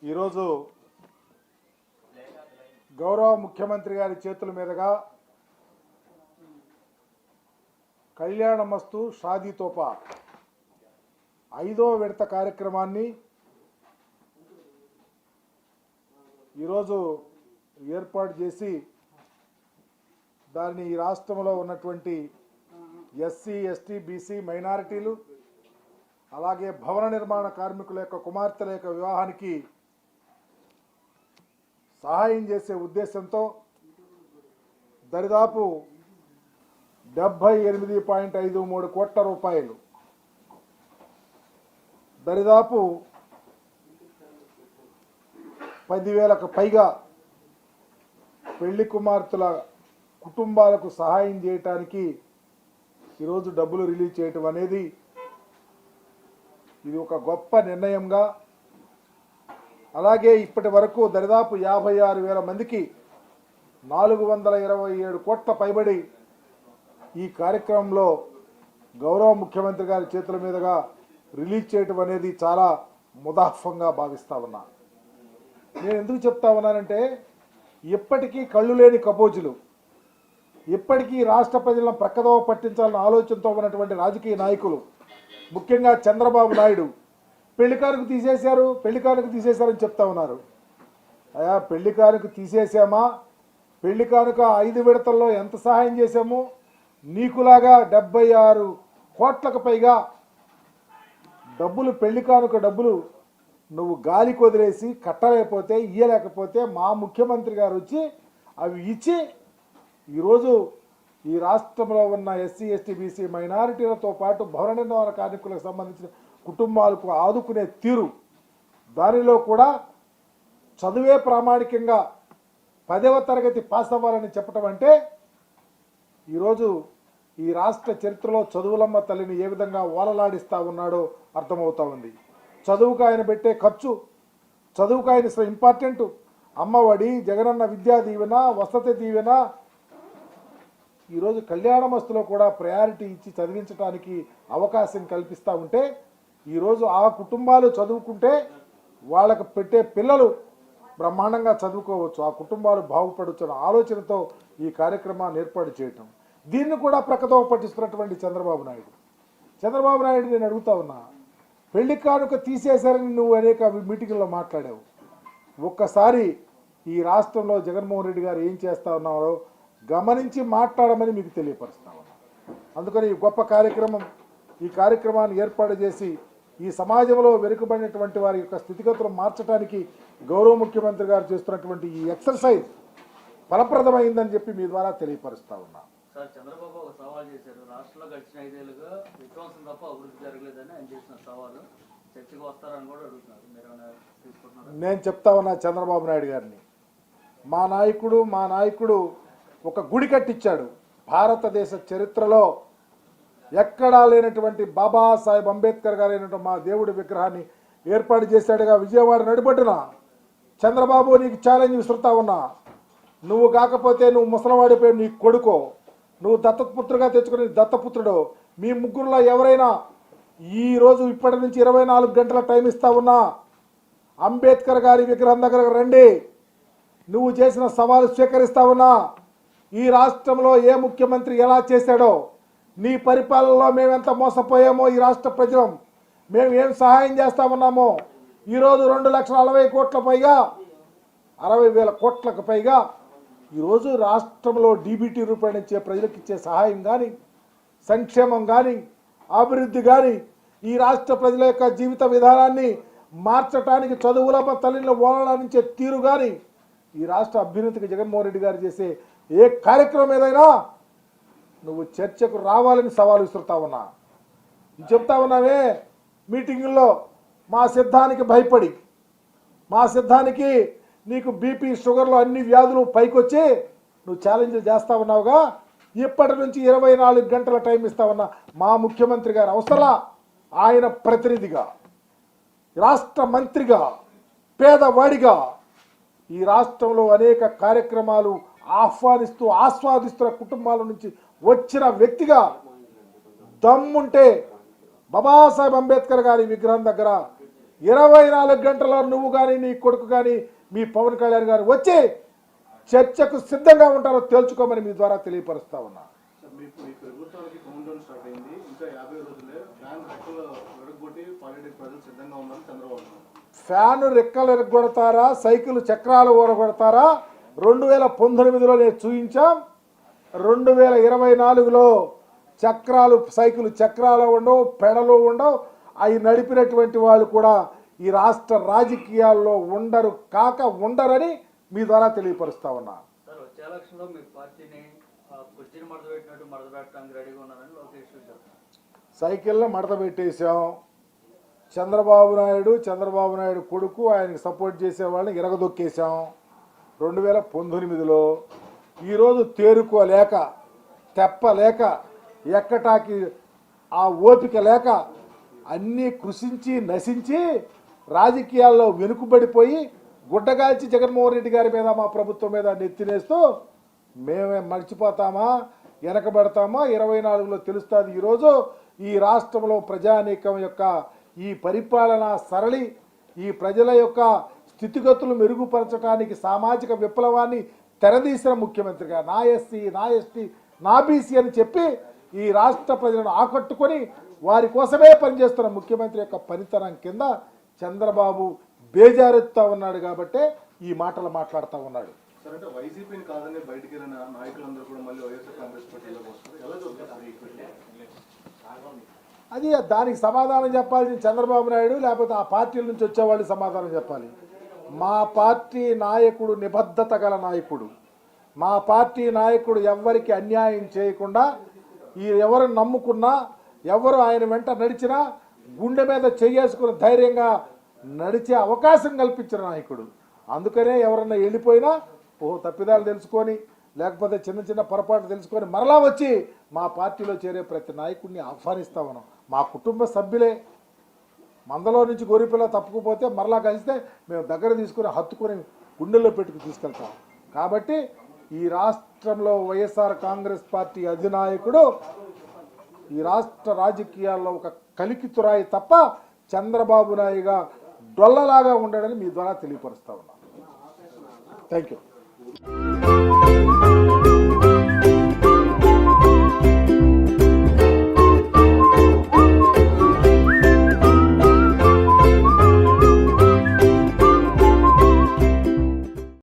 ఈరోజు గౌరవ ముఖ్యమంత్రి గారి చేతుల మీదుగా కళ్యాణమస్తు షాదీ తోఫా 5వ విడత కార్యక్రమాన్ని ఈరోజు ఏర్పాటు చేసి దాన్ని ఈ రాష్ట్రంలో ఉన్నటువంటి ఎస్సీ ఎస్టీ బీసీ మైనారిటీలు అలాగే భవన నిర్మాణ కార్మికుల యొక్క కుమార్తెల యొక్క వివాహానికి సహాయం చేసే ఉద్దేశంతో దరిదాపు 78.53 కోట్ల రూపాయలు దరిదాపు 10,000కు పైగా పెళ్లి కుమార్తెల కుటుంబాలకు సహాయం చేయటానికి ఈరోజు డబ్బులు రిలీజ్ చేయటం అనేది ఇది ఒక గొప్ప నిర్ణయంగా, అలాగే ఇప్పటి వరకు దరిదాపు 56,000 మందికి 427 కోట్ల పైబడి ఈ కార్యక్రమంలో గౌరవ ముఖ్యమంత్రి గారి చేతుల మీదుగా రిలీజ్ చేయటం అనేది చాలా ముదాఫంగా భావిస్తా ఉన్నా. నేను ఎందుకు చెప్తా ఉన్నానంటే, ఇప్పటికీ కళ్ళు లేని కపోజులు, ఇప్పటికీ రాష్ట్ర ప్రజలను ప్రక్కదోవ పట్టించాలన్న ఆలోచనతో ఉన్నటువంటి రాజకీయ నాయకులు, ముఖ్యంగా చంద్రబాబు నాయుడు పెళ్లి కానుక తీసేశారని చెప్తా ఉన్నారు. అయా, పెళ్లి కానుక తీసేసామా? పెళ్లి కానుక 5 విడతల్లో ఎంత సహాయం చేశాము? నీకులాగా 76 కోట్లకు పైగా డబ్బులు, పెళ్లి కానుక డబ్బులు నువ్వు గాలి కొదిలేసి కట్టలేకపోతే, ఇయ్యలేకపోతే మా ముఖ్యమంత్రి గారు వచ్చి అవి ఇచ్చి ఈరోజు ఈ రాష్ట్రంలో ఉన్న ఎస్సీ ఎస్టీ బీసీ మైనారిటీలతో పాటు భవన నిర్మాణ కార్మికులకు సంబంధించిన కుటుంబాలకు ఆదుకునే తీరు, దానిలో కూడా చదువే ప్రామాణికంగా 10వ తరగతి పాస్ అవ్వాలని చెప్పటం అంటే ఈరోజు ఈ రాష్ట్ర చరిత్రలో చదువులమ్మ తల్లిని ఏ విధంగా ఓలలాడిస్తూ ఉన్నాడో అర్థమవుతా ఉంది. చదువుకు ఆయన పెట్టే ఖర్చు, చదువుకు ఆయన ఇంపార్టెంట్, అమ్మఒడి, జగనన్న విద్యా దీవెన, వసతి దీవెన, ఈరోజు కళ్యాణమస్తులో కూడా ప్రయారిటీ ఇచ్చి చదివించడానికి అవకాశం కల్పిస్తూ ఉంటే, ఈరోజు ఆ కుటుంబాలు చదువుకుంటే వాళ్ళకు పెట్టే పిల్లలు బ్రహ్మాండంగా చదువుకోవచ్చు, ఆ కుటుంబాలు బాగుపడవచ్చు అనే ఆలోచనతో ఈ కార్యక్రమాన్ని ఏర్పాటు చేయటం, దీన్ని కూడా ప్రక్కదోవ పట్టిస్తున్నటువంటి చంద్రబాబు నాయుడు నేను అడుగుతా ఉన్నా, పెళ్లి కానుక తీసేశారని నువ్వు అనేక మీటింగుల్లో మాట్లాడావు. ఒక్కసారి ఈ రాష్ట్రంలో జగన్మోహన్ రెడ్డి గారు ఏం చేస్తా ఉన్నారో గమనించి మాట్లాడమని మీకు తెలియపరుస్తా ఉన్నా. అందుకని ఈ గొప్ప కార్యక్రమం, ఈ కార్యక్రమాన్ని ఏర్పాటు చేసి ఈ సమాజంలో వెనుకబడినటువంటి వారి యొక్క స్థితిగతులను మార్చడానికి గౌరవ ముఖ్యమంత్రి గారు చేస్తున్నటువంటి ఈ ఎక్సర్సైజ్ ఫలప్రదమైందని చెప్పి మీ ద్వారా తెలియపరుస్తా ఉన్నా. సార్, చంద్రబాబు ఒక సవాల్ చేశారు. రాష్ట్రంలో గడిచిన 5 ఏళ్ళుగా విధ్వంసం తప్ప అభివృద్ధి జరగలేదని ఆయన చేసిన సవాలు చర్చకు వస్తారని కూడా అడుగుతున్నారు. మీరు నేను చెప్తా ఉన్నా చంద్రబాబు నాయుడు గారిని, మా నాయకుడు ఒక గుడి కట్టించాడు. భారతదేశ చరిత్రలో ఎక్కడా లేనటువంటి బాబాసాహెబ్ అంబేద్కర్ గారు అయినటువంటి మా దేవుడి విగ్రహాన్ని ఏర్పాటు చేశాడుగా విజయవాడ నడిబొడ్డున. చంద్రబాబు, నీకు ఛాలెంజ్ విసురుతా ఉన్నా, నువ్వు కాకపోతే నువ్వు ముసలవాడిపోయి నీ కొడుకో, నువ్వు దత్తపుత్రుగా తెచ్చుకుని దత్తపుత్రుడు, మీ ముగ్గురులో ఎవరైనా ఈరోజు ఇప్పటి నుంచి 24 గంటల టైం ఇస్తా ఉన్నా, అంబేద్కర్ గారి విగ్రహం దగ్గరకు రండి, నువ్వు చేసిన సవాలు స్వీకరిస్తా ఉన్నా. ఈ రాష్ట్రంలో ఏ ముఖ్యమంత్రి ఎలా చేశాడో, నీ పరిపాలనలో మేమెంత మోసపోయామో ఈ రాష్ట్ర ప్రజలం, మేము ఏం సహాయం చేస్తా ఉన్నామో, ఈరోజు 2,40,000 కోట్ల పైగా 60,000 కోట్లకు పైగా ఈరోజు రాష్ట్రంలో డీబీటీ రూపాయలు ఇచ్చే ప్రజలకు ఇచ్చే సహాయం కానీ, సంక్షేమం కానీ, అభివృద్ధి కానీ, ఈ రాష్ట్ర ప్రజల యొక్క జీవిత విధానాన్ని మార్చడానికి చదువులమ్మ తల్లిని ఓలలాడించే తీరు కానీ, ఈ రాష్ట్ర అభ్యున్నతికి జగన్మోహన్ రెడ్డి గారు చేసే ఏ కార్యక్రమం ఏదైనా నువ్వు చర్చకు రావాలని సవాలు విసురుతా ఉన్నా. చెప్తా ఉన్నావే మీటింగుల్లో, మా సిద్ధానికి భయపడి, మా సిద్ధానికి నీకు బీపీ షుగర్లు అన్ని వ్యాధులు పైకొచ్చి నువ్వు ఛాలెంజ్లు చేస్తా ఉన్నావుగా. ఇప్పటి నుంచి 24 గంటల టైం ఇస్తా ఉన్నా. మా ముఖ్యమంత్రి గారు అవసరం, ఆయన ప్రతినిధిగా, రాష్ట్ర మంత్రిగా, పేదవాడిగా ఈ రాష్ట్రంలో అనేక కార్యక్రమాలు ఆస్వాదిస్తున్న కుటుంబాల నుంచి వచ్చిన వ్యక్తిగా దమ్ముంటే బాబాసాహెబ్ అంబేద్కర్ గారి విగ్రహం దగ్గర 24 గంటల్లో నువ్వు కానీ నీ కొడుకు కానీ మీ పవన్ కళ్యాణ్ గారు వచ్చి చర్చకు సిద్ధంగా ఉంటారో తేల్చుకోమని మీ ద్వారా తెలియపరుస్తా ఉన్నా. మీ ప్రభుత్వానికి కౌంట్ డౌన్ స్టార్ట్ అయింది. ఇంకా 50 రోజులే ఫ్యాన్ రెక్కలు విరగొట్టి పాలిటిక్స్ ప్రజలు సిద్ధంగా ఉన్నారు చంద్రబాబు. ఫ్యాను రెక్కలు ఎరగొడతారా, సైకిల్ చక్రాలు ఊరగొడతారా? 2019లో నేను చూయించాం. 2024లో చక్రాలు సైకిల్ చక్రాలు ఉండవు, పెడలు ఉండవు. అవి నడిపినటువంటి వాళ్ళు కూడా ఈ రాష్ట్ర రాజకీయాల్లో ఉండరని మీ ద్వారా తెలియపరుస్తా ఉన్నా. సార్ వచ్చే ఎలక్షన్లో మీ పార్టీని కుర్చీని మడత పెట్టినట్టు మడత పెట్టడానికి రెడీగా ఉన్నారని లోకేష్ చెప్తారు. సైకిల్లో మడత పెట్టేశాం. చంద్రబాబు నాయుడు కొడుకు ఆయనకి సపోర్ట్ చేసే వాళ్ళని ఇరగదొక్కేశాం 2019లో. ఈరోజు తేరుకోలేక తెప్పలేక ఎక్కటాకి ఆ ఓపిక లేక అన్నీ కృషించి నశించి రాజకీయాల్లో వెనుకబడిపోయి గుడ్డగాల్చి జగన్మోహన్ రెడ్డి గారి మీద మా ప్రభుత్వం మీద నెత్తినేస్తూ మేమే మర్చిపోతామా, వెనకబడతామా 24లో తెలుస్తుంది. ఈరోజు ఈ రాష్ట్రంలో ప్రజానీకం యొక్క ఈ పరిపాలన సరళి, ఈ ప్రజల యొక్క స్థితిగతులు మెరుగుపరచడానికి సామాజిక విప్లవాన్ని తెరదీసిన ముఖ్యమంత్రిగా నా ఎస్సీ, నా ఎస్టీ, నా బీసీ అని చెప్పి ఈ రాష్ట్ర ప్రజలను ఆకట్టుకొని వారి కోసమే పనిచేస్తున్న ముఖ్యమంత్రి యొక్క పనితనం కింద చంద్రబాబు బేజారెత్తా ఉన్నాడు కాబట్టే ఈ మాటలు మాట్లాడుతూ ఉన్నాడు. సార్ అంటే వైసీపీని కాదని బయటికి వెళ్ళిన నాయకులందరూ కూడా మళ్ళీ వైఎస్ఆర్ కాంగ్రెస్ పార్టీలోకి వస్తారు. ఎలా చూస్తారు? అది దానికి సమాధానం చెప్పాల్సిన చంద్రబాబు నాయుడు లేకపోతే ఆ పార్టీల నుంచి వచ్చేవాళ్ళు సమాధానం చెప్పాలి. మా పార్టీ నాయకుడు నిబద్ధత గల నాయకుడు. మా పార్టీ నాయకుడు ఎవ్వరికి అన్యాయం చేయకుండా ఎవరు నమ్ముకున్నా ఎవరు ఆయన వెంట నడిచినా గుండె మీద చేసుకుని ధైర్యంగా నడిచే అవకాశం కల్పించిన నాయకుడు. అందుకనే ఎవరన్నా వెళ్ళిపోయినా తప్పిదాలు తెలుసుకొని లేకపోతే చిన్న పొరపాటు తెలుసుకొని మరలా వచ్చి మా పార్టీలో చేరే ప్రతి నాయకుడిని ఆహ్వానిస్తా ఉన్నాం. మా కుటుంబ సభ్యులే. మందలో నుంచి గోరిపిల్ల తప్పుకుపోతే మరలా కలిస్తే మేము దగ్గర తీసుకుని హత్తుకొని గుండెల్లో పెట్టుకు తీసుకెళ్తాం. కాబట్టి ఈ రాష్ట్రంలో వైఎస్ఆర్ కాంగ్రెస్ పార్టీ అధినాయకుడు ఈ రాష్ట్ర రాజకీయాల్లో ఒక కలికితురాయి తప్ప చంద్రబాబు నాయుడుగా డొల్లలాగా ఉండడని మీ ద్వారా తెలియపరుస్తా ఉన్నాను. Thank you.